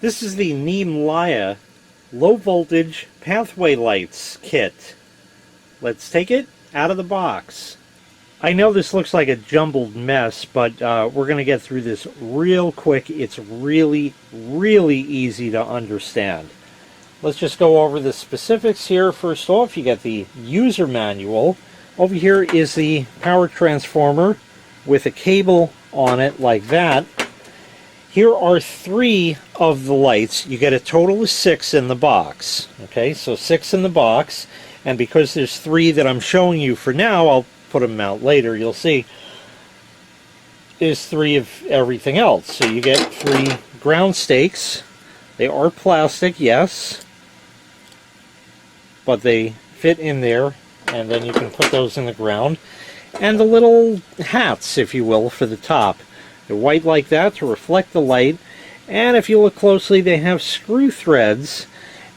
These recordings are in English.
This is the NeymLya low voltage pathway lights kit. Let's take it out of the box. I know this looks like a jumbled mess, but we're going to get through this real quick. It's really, really easy to understand. Let's just go over the specifics here. First off, you get the user manual. Over here is the power transformer with a cable on it like that. Here are 3 of the lights. You get a total of 6 in the box. Okay, so 6 in the box. And because there's 3 that I'm showing you for now, I'll put them out later, you'll see, is 3 of everything else. So you get 3 ground stakes. They are plastic, yes, but they fit in there, and then you can put those in the ground. And the little hats, if you will, for the top. They're white like that to reflect the light, and if you look closely, they have screw threads,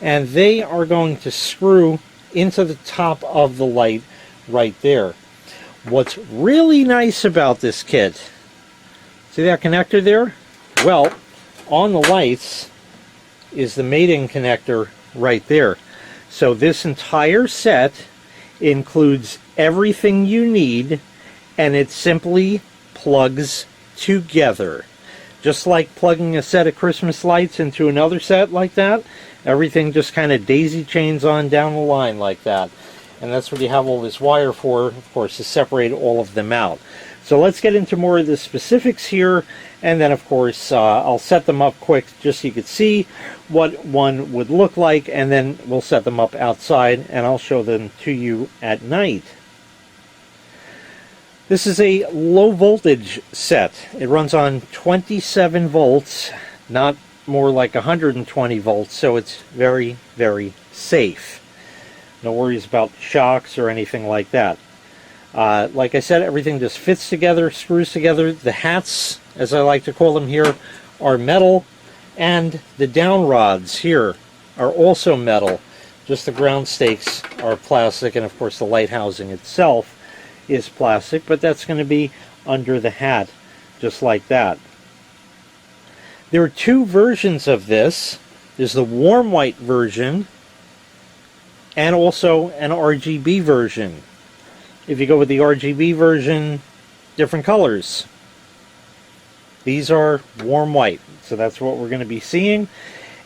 and they are going to screw into the top of the light right there. What's really nice about this kit, see that connector there? Well, on the lights is the mating connector right there. So this entire set includes everything you need, and it simply plugs together. Just like plugging a set of Christmas lights into another set like that, everything just kind of daisy chains on down the line like that. And that's what you have all this wire for, of course, to separate all of them out. So let's get into more of the specifics here, and then of course I'll set them up quick just so you can see what one would look like, and then we'll set them up outside and I'll show them to you at night. This is a low voltage set. It runs on 27 volts, not more like 120 volts, so it's very, very safe. No worries about shocks or anything like that. Like I said, everything just fits together, screws together. The hats, as I like to call them here, are metal, and the down rods here are also metal. Just the ground stakes are plastic, and of course the light housing itself is plastic, but that's going to be under the hat, just like that. There are 2 versions of this. There's the warm white version, and also an RGB version. If you go with the RGB version, different colors. These are warm white, so that's what we're going to be seeing.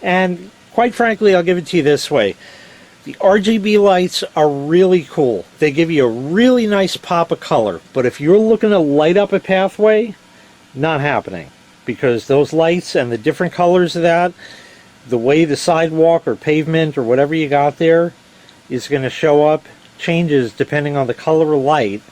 And quite frankly, I'll give it to you this way. The RGB lights are really cool. They give you a really nice pop of color, but if you're looking to light up a pathway, not happening. Because those lights and the different colors of that, the way the sidewalk or pavement or whatever you got there is going to show up, changes depending on the color of light.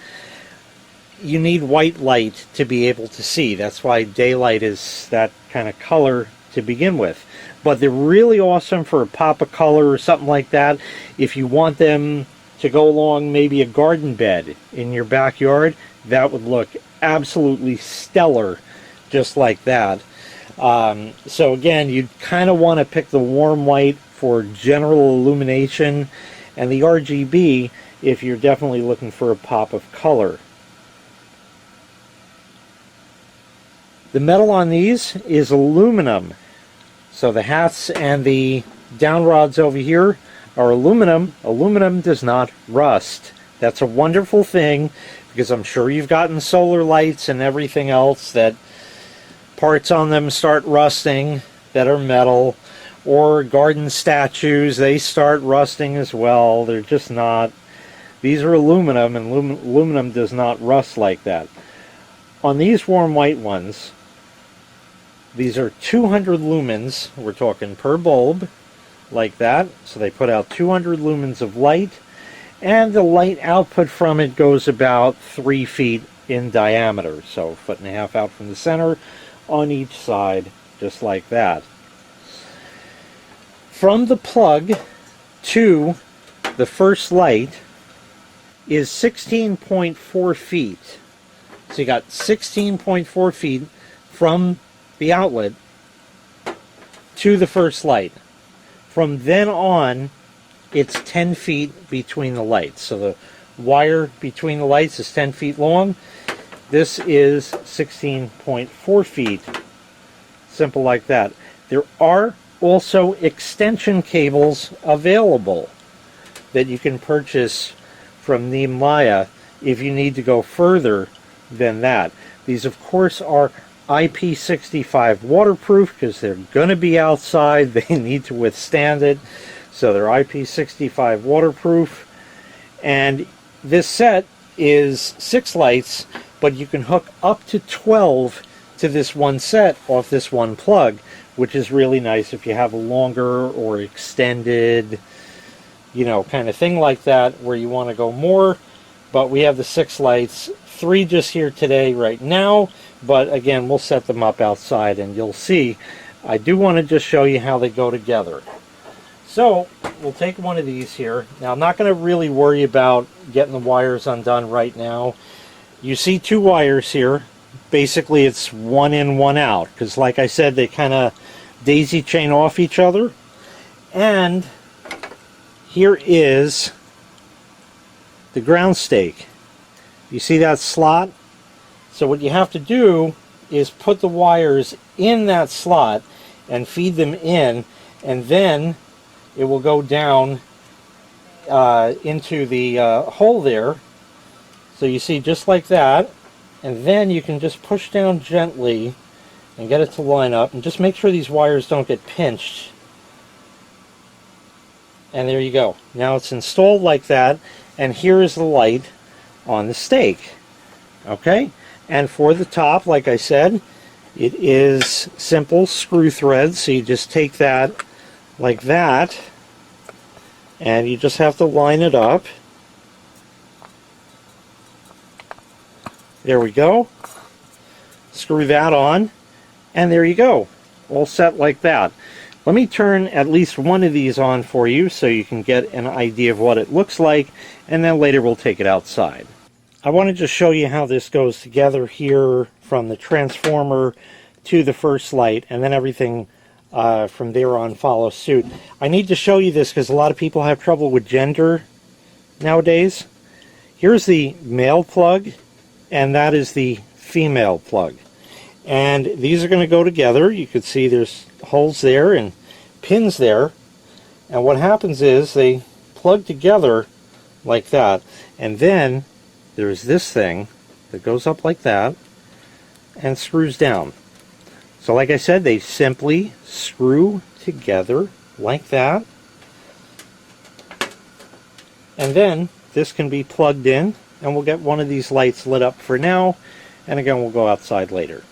You need white light to be able to see. That's why daylight is that kind of color to begin with. But they're really awesome for a pop of color or something like that. If you want them to go along maybe a garden bed in your backyard, that would look absolutely stellar just like that. So again, you kind of want to pick the warm white for general illumination, and the RGB if you're definitely looking for a pop of color. The metal on these is aluminum. So the hats and the down rods over here are aluminum. Aluminum does not rust. That's a wonderful thing, because I'm sure you've gotten solar lights and everything else that parts on them start rusting that are metal, or garden statues, they start rusting as well. They're just not. These are aluminum, and aluminum does not rust like that. On these warm white ones, these are 200 lumens, we're talking per bulb, like that. So they put out 200 lumens of light, and the light output from it goes about 3 feet in diameter. So 1.5 feet out from the center on each side, just like that. From the plug to the first light is 16.4 feet. So you got 16.4 feet from the outlet to the first light. From then on, it's 10 feet between the lights. So the wire between the lights is 10 feet long. This is 16.4 feet. Simple like that. There are also extension cables available that you can purchase from NeymLya if you need to go further than that. These, of course, are IP65 waterproof because they're going to be outside. They need to withstand it. So they're IP65 waterproof. And this set is 6 lights, but you can hook up to 12 to this one set off this one plug, which is really nice if you have a longer or extended, kind of thing like that where you want to go more. But we have the 6 lights, 3 just here today right now, but again, we'll set them up outside and you'll see. I do want to just show you how they go together. So we'll take one of these here. Now, I'm not going to really worry about getting the wires undone right now. You see 2 wires here. Basically, it's one in, one out, because like I said, they kind of daisy chain off each other. And here is the ground stake. You see that slot? So what you have to do is put the wires in that slot and feed them in, and then it will go down into the hole there. So you see, just like that. And then you can just push down gently and get it to line up, and just make sure these wires don't get pinched. And there you go. Now it's installed like that, and here is the light on the stake. Okay? And for the top, like I said, it is simple screw threads. So you just take that like that, and you just have to line it up. There we go. Screw that on, and there you go. All set like that. Let me turn at least one of these on for you so you can get an idea of what it looks like, and then later we'll take it outside. I want to just show you how this goes together here from the transformer to the first light, and then everything from there on follows suit. I need to show you this because a lot of people have trouble with gender nowadays. Here's the male plug, and that is the female plug. And these are going to go together. You can see there's holes there and pins there. And what happens is they plug together like that. And then there's this thing that goes up like that and screws down. So like I said, they simply screw together like that. And then this can be plugged in, and we'll get one of these lights lit up for now. And again, we'll go outside later.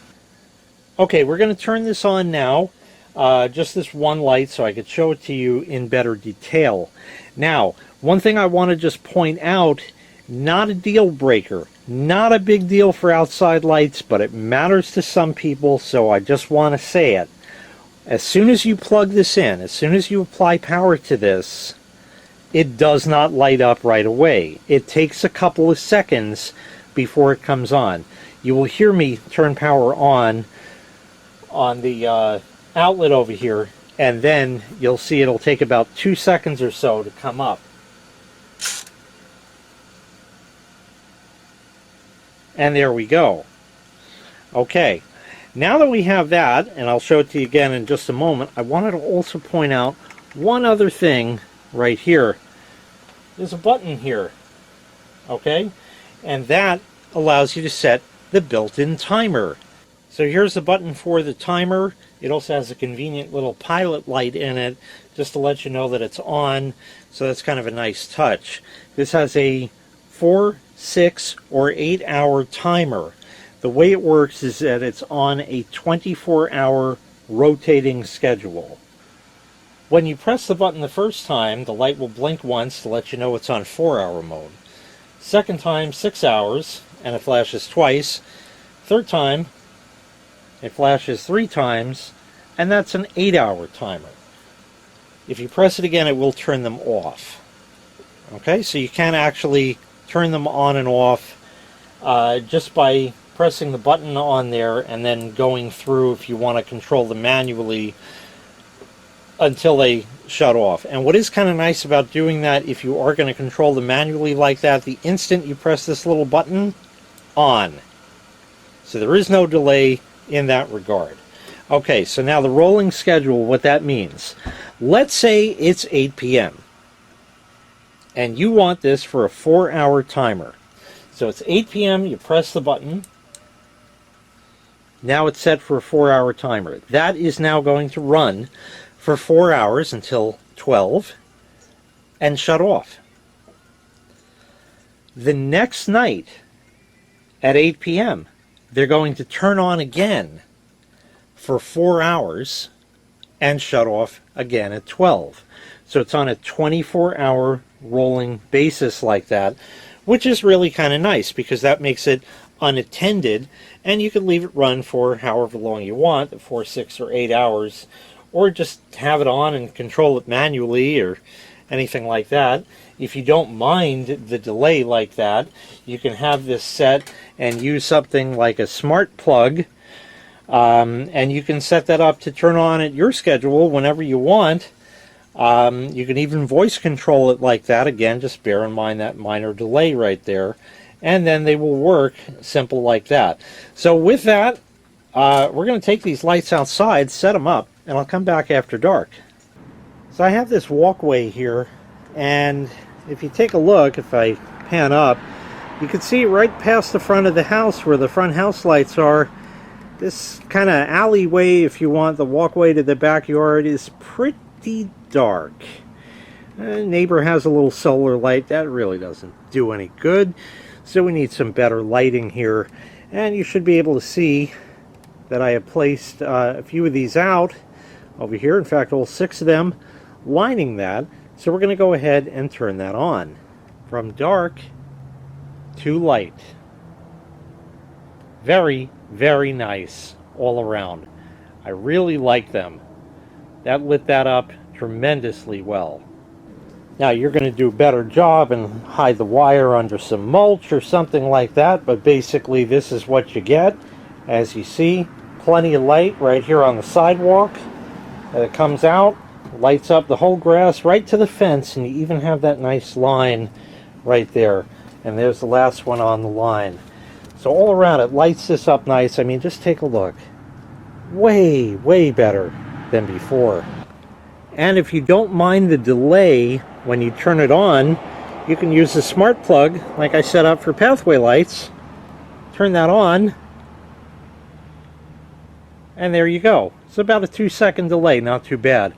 Okay, we're going to turn this on now. Just this one light so I could show it to you in better detail. Now, one thing I want to just point out, not a deal breaker. Not a big deal for outside lights, but it matters to some people, so I just want to say it. As soon as you plug this in, as soon as you apply power to this, it does not light up right away. It takes a couple of seconds before it comes on. You will hear me turn power on the outlet over here, and then you'll see it'll take about 2 seconds or so to come up. And there we go. Okay, now that we have that, and I'll show it to you again in just a moment, I wanted to also point out one other thing right here. There's a button here, okay? And that allows you to set the built-in timer. So here's the button for the timer. It also has a convenient little pilot light in it just to let you know that it's on. So that's kind of a nice touch. This has a 4, 6, or 8-hour timer. The way it works is that it's on a 24-hour rotating schedule. When you press the button the first time, the light will blink once to let you know it's on 4-hour mode. Second time, 6 hours, and it flashes twice. Third time, it flashes 3 times, and that's an 8-hour timer. If you press it again, it will turn them off. Okay, so you can actually turn them on and off just by pressing the button on there and then going through if you want to control them manually until they shut off. And what is kind of nice about doing that, if you are going to control them manually like that, the instant you press this little button, on. So there is no delay in that regard. Okay, so now the rolling schedule, what that means. Let's say it's 8 p.m. and you want this for a 4-hour timer. So it's 8 p.m., you press the button. Now it's set for a 4-hour timer. That is now going to run for 4 hours until 12 and shut off. The next night at 8 p.m., they're going to turn on again for 4 hours and shut off again at 12. So it's on a 24-hour rolling basis like that, which is really kind of nice because that makes it unattended, and you can leave it run for however long you want, 4, 6, or 8 hours, or just have it on and control it manually or anything like that. If you don't mind the delay like that, you can have this set and use something like a smart plug, and you can set that up to turn on at your schedule whenever you want. You can even voice control it like that. Again, just bear in mind that minor delay right there, and then they will work simple like that. So with that, we're going to take these lights outside, set them up, and I'll come back after dark. So I have this walkway here, and if you take a look, if I pan up, you can see right past the front of the house where the front house lights are. This kind of alleyway, if you want, the walkway to the backyard is pretty dark. Neighbor has a little solar light. That really doesn't do any good. So we need some better lighting here. And you should be able to see that I have placed a few of these out over here. In fact, all 6 of them lining that. So we're going to go ahead and turn that on. From dark to light. Very, very nice all around. I really like them. That lit that up tremendously well. Now you're going to do a better job and hide the wire under some mulch or something like that, but basically this is what you get. As you see, plenty of light right here on the sidewalk. It comes out, lights up the whole grass right to the fence, and you even have that nice line right there. And there's the last one on the line. So all around it lights this up nice. I mean, just take a look. Way, way better than before. And if you don't mind the delay when you turn it on, you can use the smart plug like I set up for pathway lights. Turn that on, and there you go. It's about a 2-second delay, not too bad.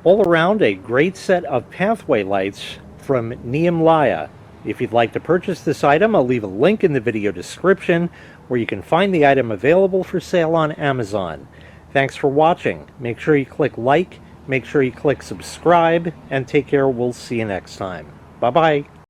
All around, a great set of pathway lights from NeymLya. If you'd like to purchase this item, I'll leave a link in the video description where you can find the item available for sale on Amazon. Thanks for watching. Make sure you click like, make sure you click subscribe, and take care. We'll see you next time. Bye-bye.